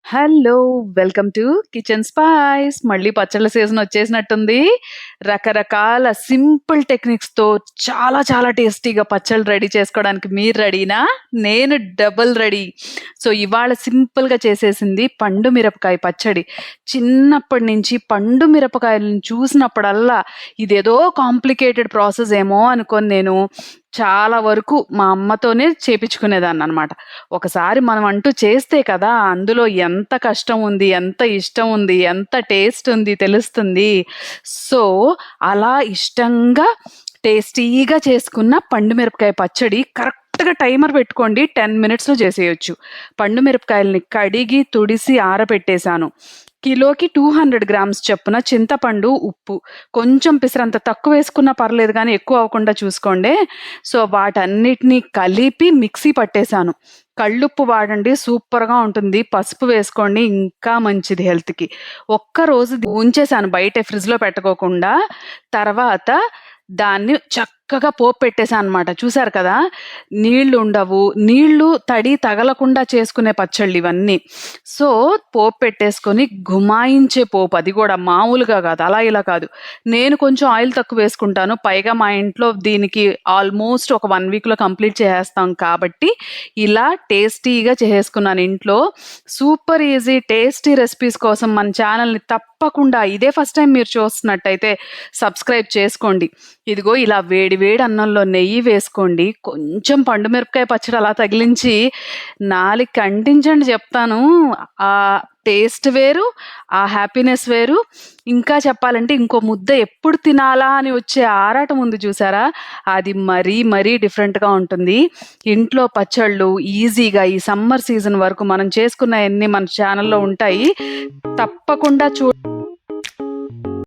Hello! Welcome to kitchen spice. మళ్ళీ పచ్చళ్ళ season వచ్చేసినట్టుంది. రకరకాల సింపుల్ టెక్నిక్స్‌తో చాలా చాలా టేస్టీగా పచ్చళ్ళు రెడీ చేసుకోవడానికి మీరు రెడీనా? నేను డబుల్ రెడీ. సో, ఇవాళ సింపుల్‌గా చేసేసింది పండు మిరపకాయ పచ్చడి. చిన్నప్పటి నుంచి పండు మిరపకాయలను చూసినప్పుడల్లా ఇదేదో కాంప్లికేటెడ్ ప్రాసెస్ ఏమో అనుకోని నేను చాలా వరకు మా అమ్మతోనే చేపిచ్చుకునేదాన్ననమాట. ఒకసారి మనం అంటూ చేస్తే కదా అందులో ఎంత కష్టం ఉంది, ఎంత ఇష్టం ఉంది, ఎంత టేస్ట్ ఉంది తెలుస్తుంది. సో, అలా ఇష్టంగా, టేస్టీగా చేసుకున్న పండు మిరపకాయ పచ్చడి కరెక్ట్‌గా టైమర్ పెట్టుకోండి. 10 మినిట్స్‌లో చేసేయొచ్చు. పండు మిరపకాయలని కడిగి, తుడిసి ఆరబెట్టేశాను. కిలోకి 200 గ్రామ్స్ చొప్పున చింతపండు, ఉప్పు. కొంచెం పిసరంత తక్కువేసుకున్నా పర్లేదు గానీ ఎక్కువ అవ్వకుండా చూసుకోండే. సో, వాటన్నిటిని కలిపి మిక్సీ పట్టేశాను. కల్లుప్పు వాడండి సూపర్‌గా ఉంటుంది. పసుపు వేసుకోండి ఇంకా మంచిది హెల్త్‌కి. ఒక్కరోజు ఉంచేశాను బయటే ఫ్రిడ్జ్‌లో పెట్టుకోకుండా. తర్వాత దాన్ని చక్కగా పోపు పెట్టేశాననమాట. చూసారు కదా! నీళ్లుండవు. నీళ్లు తడి తగలకుండా చేసుకునే పచ్చళ్ళివన్నీ. సో, పోపు పెట్టేసుకొని గుమాయించే పోపు. అది గూడా మామూలుగా గాదు. అలా ఇలా కాదు. నేను కొంచెం ఆయిల్ తక్కువేసుకుంటాను. పైగా మా ఇంట్లో దీనికి ఆల్మోస్ట్ ఒక 1 వీక్‌లో కంప్లీట్ చేసేస్తాం కాబట్టి, ఇలా టేస్టీగా చేసేసుకున్నాను ఇంట్లో. సూపర్ ఈజీ టేస్టీ రెసిపీస్ కోసం మన ఛానెల్‌ని తప్పకుండా ఇదే ఫస్ట్ టైమ్ మీరు చూస్తున్నట్టయితే సబ్స్క్రైబ్ చేసుకోండి. ఇదిగో ఇలా వేడి వేడి అన్నంలో నెయ్యి వేసుకోండి. కొంచెం పండు మిరపకాయ పచ్చడి అలా తగిలించి నాలుకకి అంటించండి చెప్తాను. ఆ టేస్ట్ వేరు, ఆ హ్యాపీనెస్ వేరు. ఇంకా చెప్పాలంటే ఇంకో ముద్ద ఎప్పుడు తినాలా అని వచ్చే ఆరాటం ఉంది చూసారా? అది మరీ మరీ డిఫరెంట్‌గా ఉంటుంది. ఇంట్లో పచ్చళ్ళు ఈజీగా ఈ సమ్మర్ సీజన్ వరకు మనం చేసుకున్నయన్నీ మన ఛానెల్‌లో ఉంటాయి. తప్పకుండా